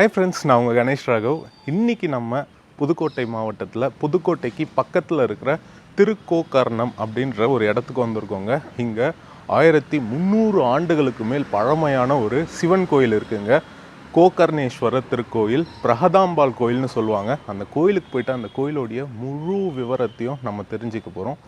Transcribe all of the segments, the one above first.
Hi friends, நான் உங்கள் கணேஷ் ராகவ். இன்றைக்கி நம்ம புதுக்கோட்டை மாவட்டத்தில் புதுக்கோட்டைக்கு பக்கத்தில் இருக்கிற திருக்கோக்கர்ணம் அப்படின்ற ஒரு இடத்துக்கு வந்திருக்கோங்க. இங்கே 1300 ஆண்டுகளுக்கு மேல் பழமையான ஒரு சிவன் கோயில் இருக்குங்க. கோகர்ணேஸ்வரர் திருக்கோயில், பிரகதாம்பாள் கோயில்னு சொல்லுவாங்க. அந்த கோயிலுக்கு போய்ட்டு அந்த கோயிலுடைய முழு விவரத்தையும் நம்ம தெரிஞ்சுக்க போகிறோம்.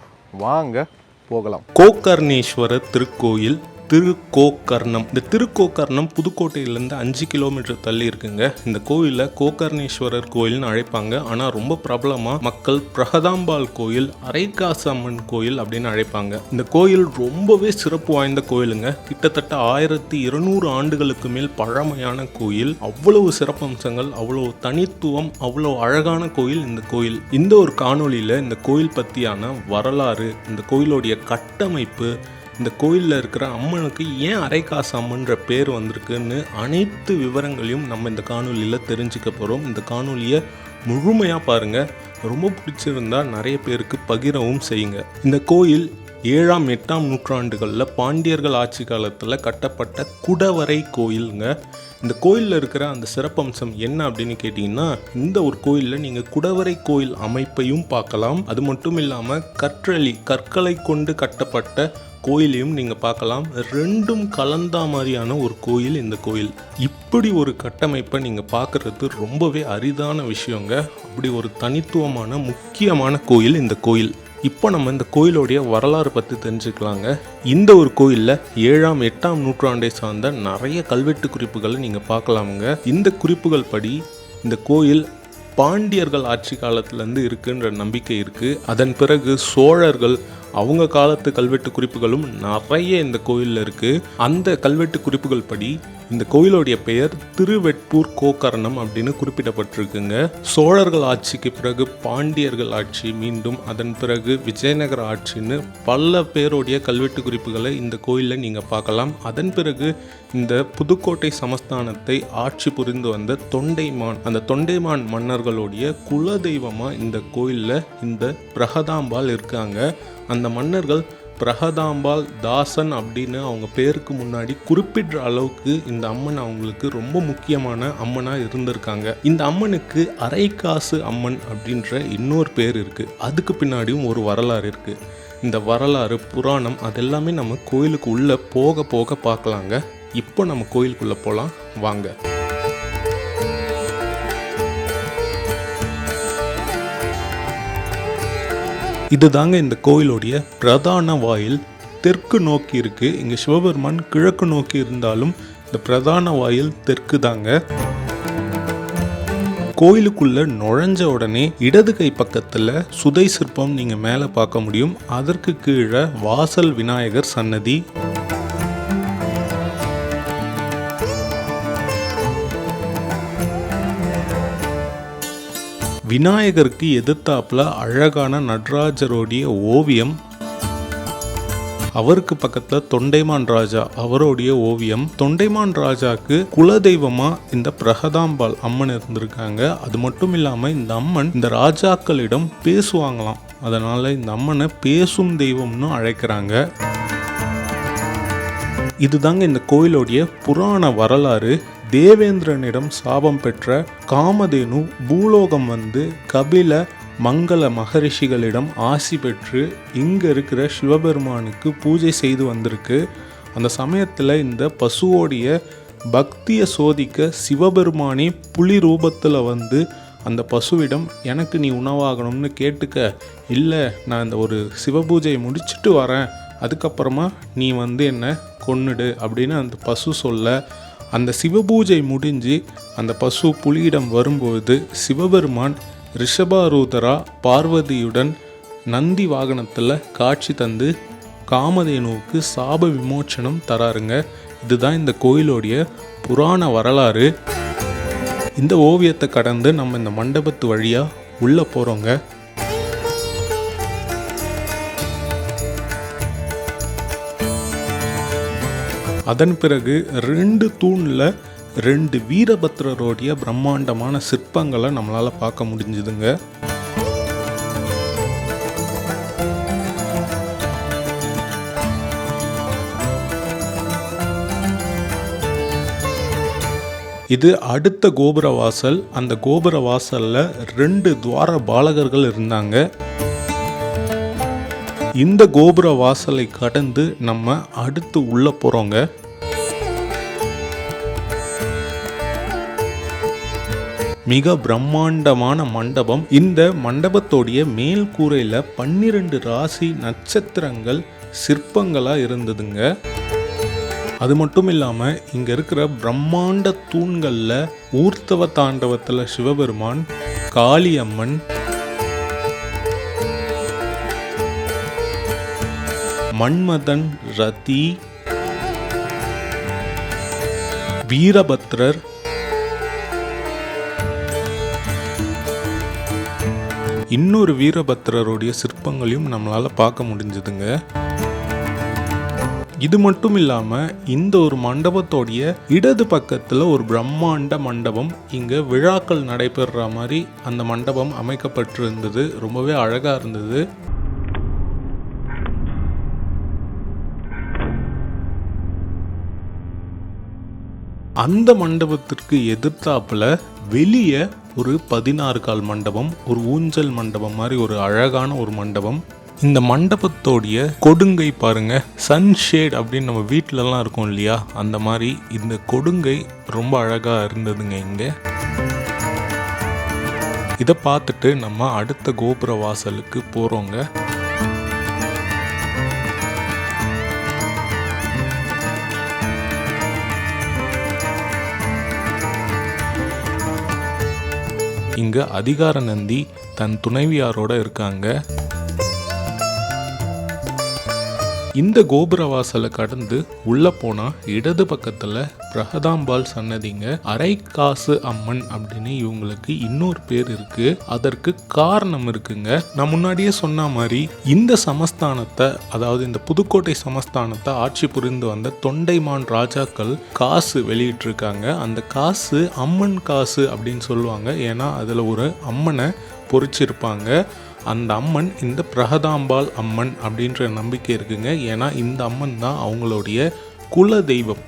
வாங்க போகலாம். கோகர்ணேஸ்வரர் திருக்கோயில் திருக்கோக்கர்ணம். இந்த திருக்கோக்கர்ணம் புதுக்கோட்டையிலேருந்து 5 கிலோமீட்டர் தள்ளி இருக்குங்க. இந்த கோயிலை கோகர்ணேஸ்வரர் கோயில்னு அழைப்பாங்க. ஆனால் ரொம்ப பிரபலமாக மக்கள் பிரகதாம்பாள் கோயில், அரைக்காசு அம்மன் கோயில் அப்படின்னு அழைப்பாங்க. இந்த கோயில் ரொம்பவே சிறப்பு வாய்ந்த கோயிலுங்க. கிட்டத்தட்ட 1200 ஆண்டுகளுக்கு மேல் பழமையான கோயில். அவ்வளவு சிறப்பம்சங்கள், அவ்வளவு தனித்துவம், அவ்வளவு அழகான கோயில் இந்த கோயில். இந்த ஒரு காணொலியில் இந்த கோயில் பற்றியான வரலாறு, இந்த கோயிலுடைய கட்டமைப்பு, இந்த கோயிலில் இருக்கிற அம்மனுக்கு ஏன் அரைக்காசு அம்மன்ற பேர் வந்திருக்குன்னு அனைத்து விவரங்களையும் நம்ம இந்த காணொலியில் தெரிஞ்சுக்க போகிறோம். இந்த காணொலியை முழுமையாக பாருங்கள். ரொம்ப பிடிச்சிருந்தா நிறைய பேருக்கு பகிரவும் செய்யுங்க. இந்த கோயில் 7ஆம் 8ஆம் நூற்றாண்டுகளில் பாண்டியர்கள் ஆட்சி காலத்தில் கட்டப்பட்ட குடவரை கோயிலுங்க. இந்த கோயிலில் இருக்கிற அந்த சிறப்பம்சம் என்ன அப்படின்னு கேட்டிங்கன்னா, இந்த ஒரு கோயிலில் நீங்கள் குடவரை கோயில் அமைப்பையும் பார்க்கலாம். அது மட்டும் இல்லாமல் கற்களை கொண்டு கட்டப்பட்ட கோயிலையும் நீங்கள் பார்க்கலாம். ரெண்டும் கலந்தா மாதிரியான ஒரு கோயில் இந்த கோயில். இப்படி ஒரு கட்டமைப்பை நீங்கள் பார்க்குறது ரொம்பவே அரிதான விஷயங்க. அப்படி ஒரு தனித்துவமான முக்கியமான கோயில் இந்த கோயில். இப்போ நம்ம இந்த கோயிலுடைய வரலாறு பற்றி தெரிஞ்சுக்கலாங்க. இந்த ஒரு கோயிலில் 7ஆம் 8ஆம் நூற்றாண்டை சார்ந்த நிறைய கல்வெட்டு குறிப்புகளை நீங்கள் பார்க்கலாமுங்க. இந்த குறிப்புகள் படி இந்த கோயில் பாண்டியர்கள் ஆட்சி காலத்திலேருந்து இருக்குன்ற நம்பிக்கை இருக்குது. அதன் பிறகு சோழர்கள் அவங்க காலத்து கல்வெட்டு குறிப்புகளும் நிறைய இந்த கோயிலில் இருக்குது. அந்த கல்வெட்டு குறிப்புகள் படி இந்த கோயிலுடைய பெயர் திருவெட்பூர் கோகர்ணம் அப்படின்னு குறிப்பிடப்பட்டிருக்குங்க. சோழர்கள் ஆட்சிக்கு பிறகு பாண்டியர்கள் ஆட்சி, மீண்டும் அதன் பிறகு விஜயநகர ஆட்சின்னு பல பேருடைய கல்வெட்டு குறிப்புகளை இந்த கோயிலில் நீங்கள் பார்க்கலாம். அதன் பிறகு இந்த புதுக்கோட்டை சமஸ்தானத்தை ஆட்சி புரிந்து வந்த தொண்டைமான், அந்த தொண்டைமான் மன்னர்களுடைய குலதெய்வமாக இந்த கோயிலில் இந்த பிரகதாம்பாள் இருக்காங்க. அந்த மன்னர்கள் பிரகதாம்பாள் தாசன் அப்படின்னு அவங்க பேருக்கு முன்னாடி குறிப்பிடுற அளவுக்கு இந்த அம்மன் அவங்களுக்கு ரொம்ப முக்கியமான அம்மனாக இருந்திருக்காங்க. இந்த அம்மனுக்கு அரைக்காசு அம்மன் அப்படின்ற இன்னொரு பேர் இருக்குது. அதுக்கு பின்னாடியும் ஒரு வரலாறு இருக்குது. இந்த வரலாறு, புராணம், அதெல்லாமே நம்ம கோயிலுக்கு உள்ளே போக போக பார்க்கலாங்க. இப்போ நம்ம கோயிலுக்குள்ளே போகலாம் வாங்க. இதுதாங்க இந்த கோயிலுடைய பிரதான வாயில். தெற்கு நோக்கி இருக்கு. இங்கே சிவபெருமான் கிழக்கு நோக்கி இருந்தாலும் இந்த பிரதான வாயில் தெற்கு தாங்க. கோயிலுக்குள்ள நுழைஞ்ச உடனே இடது கை பக்கத்தில் சுதை சிற்பம் நீங்கள் மேலே பார்க்க முடியும். அதற்கு கீழே வாசல் விநாயகர் சன்னதி. விநாயகருக்கு எதிர்த்தாப்புல அழகான நடராஜருடைய ஓவியம். அவருக்கு பக்கத்தில் தொண்டைமான் ராஜா, அவருடைய ஓவியம். தொண்டைமான் ராஜாக்கு குலதெய்வமா இந்த பிரகதாம்பாள் அம்மன் இருந்திருக்காங்க. அது மட்டும் இல்லாமல் இந்த அம்மன் இந்த ராஜாக்களிடம் பேசுவாங்களாம். அதனால இந்த அம்மனை பேசும் தெய்வம்னு அழைக்கிறாங்க. இதுதாங்க இந்த கோயிலுடைய புராண வரலாறு. தேவேந்திரனிடம் சாபம் பெற்ற காமதேனு பூலோகம் வந்து கபில மங்கள மகரிஷிகளிடம் ஆசி பெற்று இங்கே இருக்கிற சிவபெருமானுக்கு பூஜை செய்து வந்திருக்கு. அந்த சமயத்தில் இந்த பசுவோடைய பக்தியை சோதிக்க சிவபெருமானே புலி ரூபத்தில் வந்து அந்த பசுவிடம் எனக்கு நீ உணவாகணும்னு கேட்டுக்க, இல்லை நான் இந்த ஒரு சிவபூஜையை முடிச்சுட்டு வரேன், அதுக்கப்புறமா நீ வந்து என்னை கொன்னுடு அப்படின்னு அந்த பசு சொல்ல, அந்த சிவபூஜை முடிஞ்சு அந்த பசு புலியிடம் வரும்போது சிவபெருமான் ரிஷபாரூதரா பார்வதியுடன் நந்தி வாகனத்தில் காட்சி தந்து காமதேனுவுக்கு சாப விமோச்சனம் தராருங்க. இதுதான் இந்த கோயிலுடைய புராண வரலாறு. இந்த ஓவியத்தை கடந்து நம்ம இந்த மண்டபத்து வழியாக உள்ளே போகிறோங்க. அதன் பிறகு 2 தூணில் 2 வீரபத்ரருடைய பிரம்மாண்டமான சிற்பங்களை நம்மளால் பார்க்க முடிஞ்சுதுங்க. இது அடுத்த கோபுர வாசல். அந்த கோபுர வாசல்ல 2 துவார பாலகர்கள் இருந்தாங்க. இந்த கோபுர வாசலை கடந்து நம்ம அடுத்து உள்ள போறோங்க. மிக பிரம்மாண்டமான மண்டபம். இந்த மண்டபத்தோடைய மேல் கூரையில 12 ராசி நட்சத்திரங்கள் சிற்பங்களா இருந்ததுங்க. அது மட்டும் இல்லாம இங்க இருக்கிற பிரம்மாண்ட தூண்கள்ல ஊர்த்தவ தாண்டவத்துல சிவபெருமான், காளியம்மன், மன்மதன், ரதி, வீரபத்ரர், இன்னொரு வீரபத்ரருடைய சிற்பங்களையும் நம்மளால பார்க்க முடிஞ்சதுங்க. இது மட்டும் இல்லாம இந்த ஒரு மண்டபத்தோடைய இடது பக்கத்துல ஒரு பிரம்மாண்ட மண்டபம். இங்க விழாக்கள் நடைபெறுற மாதிரி அந்த மண்டபம் அமைக்கப்பட்டிருந்தது. ரொம்பவே அழகா இருந்தது. அந்த மண்டபத்திற்கு எதிர்த்தாப்புல வெளியே ஒரு 16 கால் மண்டபம், ஒரு ஊஞ்சல் மண்டபம் மாதிரி ஒரு அழகான ஒரு மண்டபம். இந்த மண்டபத்தோடைய கொடுங்கை பாருங்க, சன்ஷேட் அப்படின்னு நம்ம வீட்டிலலாம் இருக்கும் இல்லையா, அந்த மாதிரி இந்த கொடுங்கை ரொம்ப அழகா இருந்ததுங்க. இங்க இதை பார்த்துட்டு நம்ம அடுத்த கோபுர வாசலுக்கு போறோங்க. இங்க அதிகார நந்தி தன் துணைவியாரோட இருக்காங்க. இந்த கோபுர வாசலை கடந்து உள்ள போனா இடது பக்கத்துல பிரகதாம்பாள் சன்னதிங்க. அரைக்காசு அம்மன் அப்படின்னு இவங்களுக்கு இன்னொரு பேர் இருக்கு. அதற்கு காரணம் இருக்குங்க. நான் முன்னாடியே சொன்ன மாதிரி இந்த சமஸ்தானத்தை, அதாவது இந்த புதுக்கோட்டை சமஸ்தானத்தை ஆட்சி புரிந்து வந்த தொண்டைமான் ராஜாக்கள் காசு வெளியிட்டு இருக்காங்க. அந்த காசு அம்மன் காசு அப்படின்னு சொல்லுவாங்க. ஏன்னா அதுல ஒரு அம்மனை பொறிச்சிருப்பாங்க. அந்த அம்மன் இந்த பிரகதாம்பாள் அம்மன் அப்படின்ற நம்பிக்கை இருக்குங்க. ஏன்னா இந்த அம்மன் தான் அவங்களுடைய குல தெய்வம்.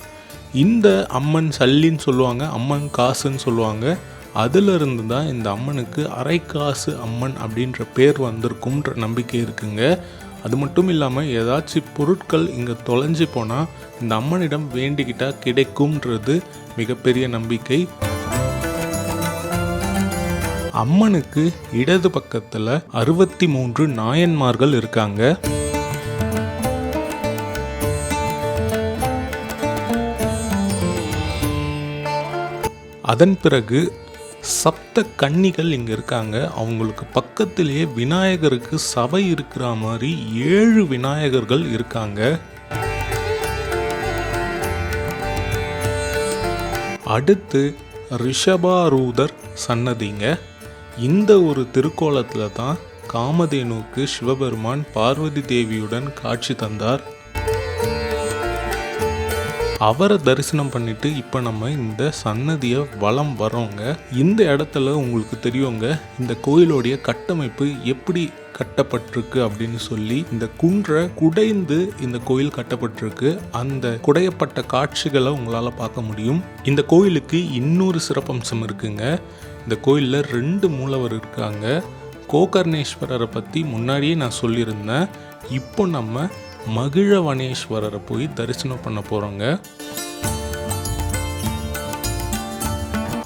இந்த அம்மன் சல்லின்னு சொல்லுவாங்க, அம்மன் காசுன்னு சொல்லுவாங்க. அதிலிருந்து தான் இந்த அம்மனுக்கு அரைக்காசு அம்மன் அப்படின்ற பேர் வந்திருக்கும்ன்ற நம்பிக்கை இருக்குங்க. அது மட்டும் இல்லாமல் ஏதாச்சும் பொருட்கள் இங்கே தொலைஞ்சு போனால் இந்த அம்மனிடம் வேண்டிக்கிட்டால் கிடைக்கும்ன்றது மிகப்பெரிய நம்பிக்கை. அம்மனுக்கு இடது பக்கத்தில் 63 நாயன்மார்கள் இருக்காங்க. அதன் பிறகு சப்த கன்னிகள் இங்க இருக்காங்க. அவங்களுக்கு பக்கத்திலேயே விநாயகருக்கு சபை இருக்கிற மாதிரி 7 விநாயகர்கள் இருக்காங்க. அடுத்து ரிஷபாரூதர் சன்னதிங்க. இந்த ஒரு திருக்கோலத்தில் தான் காமதேனுக்கு சிவபெருமான் பார்வதி தேவியுடன் காட்சி தந்தார். அவரை தரிசனம் பண்ணிட்டு இப்போ நம்ம இந்த சன்னதியை வலம் வரோங்க. இந்த இடத்துல உங்களுக்கு தெரியுங்க இந்த கோயிலோடைய கட்டமைப்பு எப்படி கட்டப்பட்டிருக்கு அப்படின்னு சொல்லி. இந்த குன்றை குடைந்து இந்த கோயில் கட்டப்பட்டிருக்கு. அந்த குடையப்பட்ட காட்சிகளை உங்களால் பார்க்க முடியும். இந்த கோயிலுக்கு இன்னொரு சிறப்பம்சம் இருக்குங்க. இந்த கோயிலில் 2 மூலவர் இருக்காங்க. கோகர்ணேஸ்வரரை பற்றி முன்னாடியே நான் சொல்லியிருந்தேன். இப்போ நம்ம மகிழவனேஸ்வரரை போய் தரிசனம் பண்ண போகிறோங்க.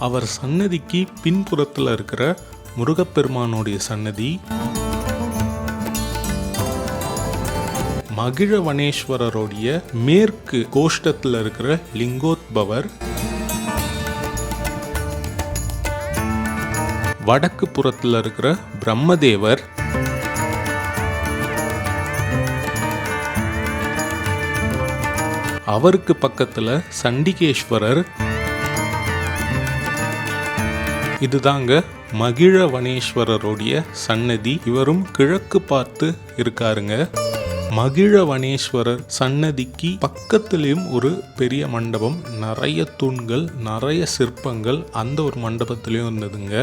அவர் சன்னதிக்கு பின்புறத்தில் இருக்கிற முருகப்பெருமானுடைய சன்னதி. மகிழவனேஸ்வரருடைய மேற்கு கோஷ்டத்தில் இருக்கிற லிங்கோத்பவர். வடக்கு புறத்தில் இருக்கிற பிரம்மதேவர். அவருக்கு பக்கத்துல சண்டிகேஸ்வரர். இதுதாங்க மகிழவனேஸ்வரருடைய சன்னதி. இவரும் கிழக்கு பார்த்து இருக்காருங்க. மகிழவனேஸ்வரர் சன்னதிக்கு பக்கத்திலையும் ஒரு பெரிய மண்டபம், நிறைய தூண்கள், நிறைய சிற்பங்கள் அந்த ஒரு மண்டபத்திலையும் இருந்ததுங்க.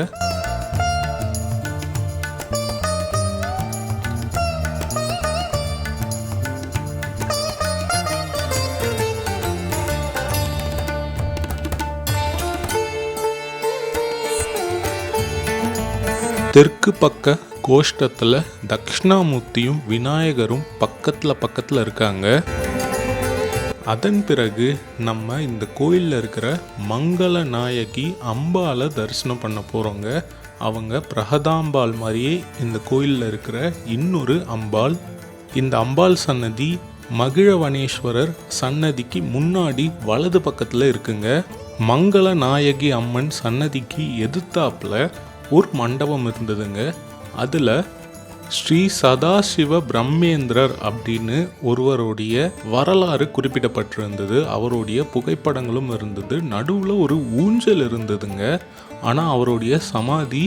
தெற்கு பக்க கோஷ்டத்தில் தட்சிணாமூர்த்தியும் விநாயகரும் பக்கத்தில் இருக்காங்க. அதன் பிறகு நம்ம இந்த கோயிலில் இருக்கிற மங்கள நாயகி அம்பாலை தரிசனம் பண்ண போகிறோங்க. அவங்க பிரகதாம்பாள் மாதிரியே இந்த கோயிலில் இருக்கிற இன்னொரு அம்பாள். இந்த அம்பாள் சன்னதி மகிழவனேஸ்வரர் சன்னதிக்கு முன்னாடி வலது பக்கத்தில் இருக்குங்க. மங்கள நாயகி அம்மன் சன்னதிக்கு எதிர்த்தாப்புல ஒரு மண்டபம் இருந்ததுங்க. அதில் ஸ்ரீ சதாசிவ பிரம்மேந்திரர் அப்படின்னு ஒருவருடைய வரலாறு குறிப்பிடப்பட்டிருந்தது. அவருடைய புகைப்படங்களும் இருந்தது. நடுவில் ஒரு ஊஞ்சல் இருந்ததுங்க. ஆனால் அவருடைய சமாதி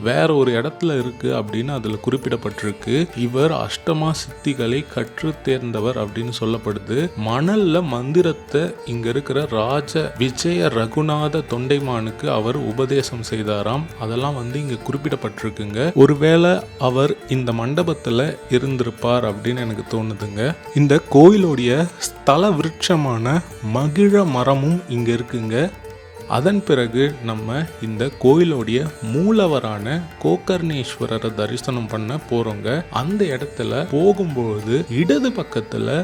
வேற ஒரு இடத்துல இருக்கு அப்படின்னு அதில் குறிப்பிடப்பட்டிருக்கு. இவர் அஷ்டமா சித்திகளை கற்று தேர்ந்தவர் அப்படின்னு சொல்லப்படுது. மணல்ல மந்திரத்தை இங்க இருக்கிற ராஜ விஜய ரகுநாத தொண்டைமானுக்கு அவர் உபதேசம் செய்தாராம். அதெல்லாம் இங்க குறிப்பிடப்பட்டிருக்குங்க. ஒருவேளை அவர் இந்த மண்டபத்துல இருந்திருப்பார் அப்படின்னு எனக்கு தோணுதுங்க. இந்த கோயிலுடைய ஸ்தல விருட்சமான மகிழ மரமும் இங்க இருக்குங்க. அதன் பிறகு நம்ம இந்த கோயிலுடைய மூலவரான கோகர்ணேஸ்வரரை தரிசனம் பண்ண போறோங்க. அந்த இடத்துல போகும்போது இடது பக்கத்துல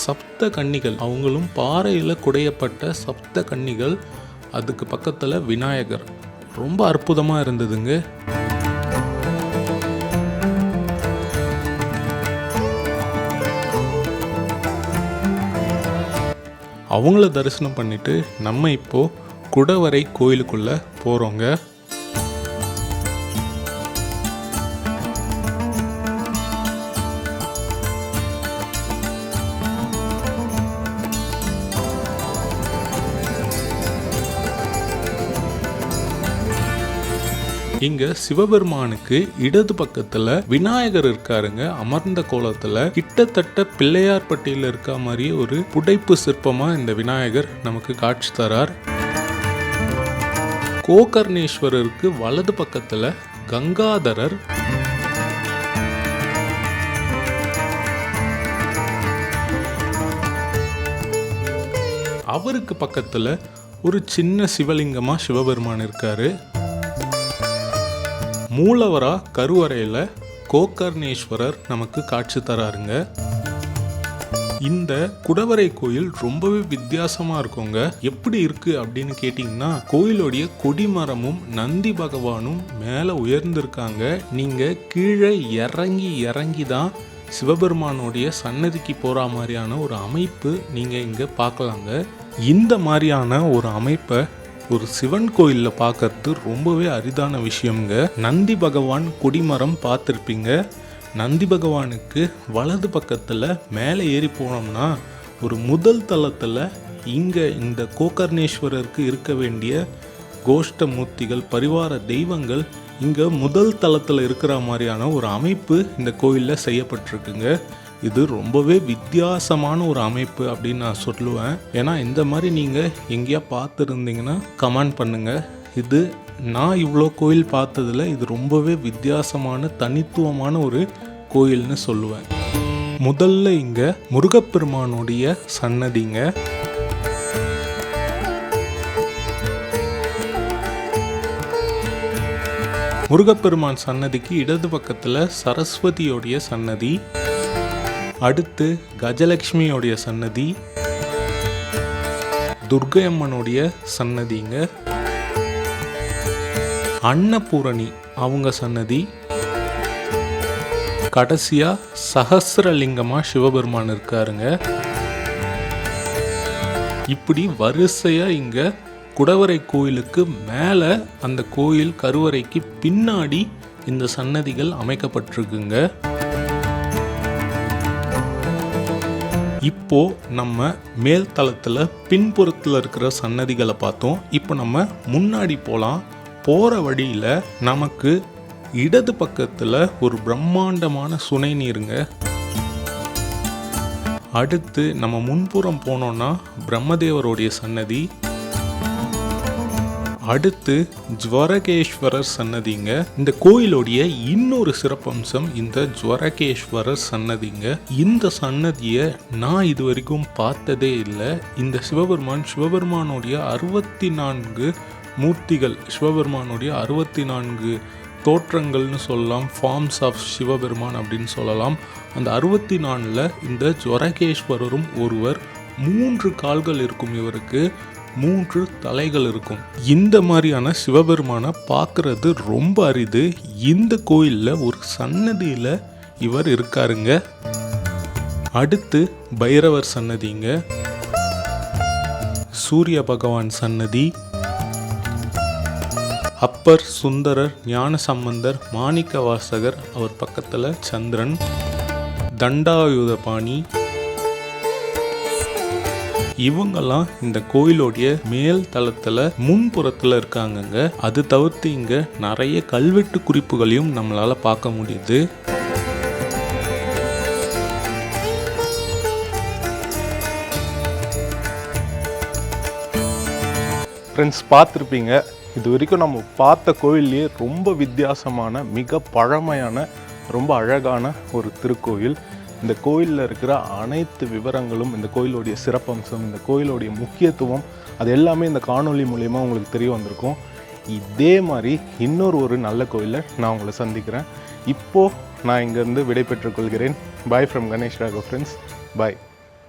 சப்த கன்னிகள், அவங்களும் பாறையில குடையப்பட்ட சப்த கன்னிகள், அதுக்கு பக்கத்துல விநாயகர். ரொம்ப அற்புதமா இருந்ததுங்க. அவங்கள தரிசனம் பண்ணிட்டு நம்ம இப்போ குடவரை கோயிலுக்குள்ள போறோங்க. இங்க சிவபெருமானுக்கு இடது பக்கத்துல விநாயகர் இருக்காருங்க. அமர்ந்த கோலத்துல கிட்டத்தட்ட பிள்ளையார்பட்டியில இருக்க மாதிரியே ஒரு புடைப்பு சிற்பமா இந்த விநாயகர் நமக்கு காட்சி தரார். கோகர்ணேஸ்வரருக்கு வலது பக்கத்துல கங்காதரர், அவருக்கு பக்கத்துல ஒரு சின்ன சிவலிங்கமா சிவபெருமான் இருக்காரு. மூலவரா கருவறையில கோகர்ணேஸ்வரர் நமக்கு காட்சி தராருங்க. இந்த குடவரை கோயில் ரொம்பவே வித்தியாசமா இருக்குங்க. எப்படி இருக்கு அப்படின்னு கேட்டீங்கன்னா, கோயிலுடைய கொடிமரமும் நந்தி பகவானும் மேல உயர்ந்திருக்காங்க. நீங்க கீழே இறங்கி தான் சிவபெருமானுடைய சன்னதிக்கு போற மாதிரியான ஒரு அமைப்பு நீங்க இங்க பார்க்கலாங்க. இந்த மாதிரியான ஒரு அமைப்பை ஒரு சிவன் கோயில்ல பார்க்கறது ரொம்பவே அரிதான விஷயம்ங்க. நந்தி பகவான் கொடிமரம் பார்த்துருப்பீங்க. நந்தி பகவானுக்கு வலது பக்கத்தில் மேலே ஏறி போனோம்னா ஒரு முதல் தளத்தில் இங்கே இந்த கோகர்ணேஸ்வரருக்கு இருக்க வேண்டிய கோஷ்ட மூர்த்திகள், பரிவார தெய்வங்கள் இங்கே முதல் தளத்தில் இருக்கிற மாதிரியான ஒரு அமைப்பு இந்த கோயிலில் செய்யப்பட்டிருக்குங்க. இது ரொம்பவே வித்தியாசமான ஒரு அமைப்பு அப்படின்னு நான் சொல்லுவேன். ஏன்னா இந்த மாதிரி நீங்கள் எங்கேயா பார்த்துருந்தீங்கன்னா கமெண்ட் பண்ணுங்கள். இது நான் இவ்வளோ கோயில் பார்த்ததில் இது ரொம்பவே வித்தியாசமான தனித்துவமான ஒரு கோயில்னு சொல்லுவேன். முதல்ல இங்கே முருகப்பெருமானுடைய சன்னதிங்க. முருகப்பெருமான் சன்னதிக்கு இடது பக்கத்தில் சரஸ்வதியோடைய சன்னதி, அடுத்து கஜலட்சுமியோடைய சன்னதி, துர்க்கையம்மனுடைய சன்னதிங்க, அன்னபூரணி அவங்க சன்னதி, கடைசியா சஹஸ்ரலிங்கமா சிவபெருமான் இருக்காருங்க. இப்படி வரிசையா இங்க குடவரை கோயிலுக்கு மேல அந்த கோயில் கருவறைக்கு பின்னாடி இந்த சன்னதிகள் அமைக்கப்பட்டிருக்குங்க. இப்போ நம்ம மேல் தளத்துல பின்புறத்துல இருக்கிற சன்னதிகளை பார்த்தோம். இப்போ நம்ம முன்னாடி போலாம். போற வழியில நமக்கு இடது பக்கத்துல ஒரு பிரம்மாண்டமான சுனை நீருங்க. அடுத்து நம்ம முன்புறம் போனோம்னா பிரம்மதேவருடைய சன்னதி, அடுத்து ஜ்வரகேஸ்வரர் சன்னதிங்க. இந்த கோயிலுடைய இன்னொரு சிறப்பம்சம் இந்த ஜ்வரகேஸ்வரர் சன்னதிங்க. இந்த சன்னதியை நான் இது வரைக்கும் பார்த்ததே இல்லை. இந்த சிவபெருமானுடைய 64 மூர்த்திகள், சிவபெருமானுடைய 64 தோற்றங்கள்னு சொல்லலாம், ஃபார்ம்ஸ் ஆஃப் சிவபெருமான் அப்படின்னு சொல்லலாம். அந்த 64 இந்த ஜொரகேஸ்வரரும் ஒருவர். 3 கால்கள் இருக்கும் இவருக்கு, 3 தலைகள் இருக்கும். இந்த மாதிரியான சிவபெருமானை பார்க்குறது ரொம்ப அரிது. இந்த கோயிலில் ஒரு சன்னதியில் இவர் இருக்காருங்க. அடுத்து பைரவர் சன்னதிங்க, சூரிய பகவான் சன்னதி, அப்பர், சுந்தரர், ஞான சம்பந்தர், மாணிக்க வாசகர், அவர் பக்கத்தில் சந்திரன், தண்டாயுதபாணி, இவங்கெல்லாம் இந்த கோயிலோடைய மேல் தளத்தில் முன்புறத்தில் இருக்காங்கங்க. அது தவிர்த்து இங்கே நிறைய கல்வெட்டு குறிப்புகளையும் நம்மளால் பார்க்க முடியுது. ஃப்ரெண்ட்ஸ், பார்த்துருப்பீங்க, இது வரைக்கும் நம்ம பார்த்த கோயில்லையே ரொம்ப வித்தியாசமான, மிக பழமையான, ரொம்ப அழகான ஒரு திருக்கோயில். இந்த கோயிலில் இருக்கிற அனைத்து விவரங்களும், இந்த கோயிலுடைய சிறப்பம்சம், இந்த கோயிலுடைய முக்கியத்துவம், அது எல்லாமே இந்த காணொளி மூலயமா உங்களுக்கு தெரிய வந்திருக்கும். இதே மாதிரி இன்னொரு ஒரு நல்ல கோயிலில் நான் உங்களை சந்திக்கிறேன். இப்போது நான் இங்கேருந்து விடை பெற்றுக்கொள்கிறேன். Bye from Ganesh Raghav friends. Bye.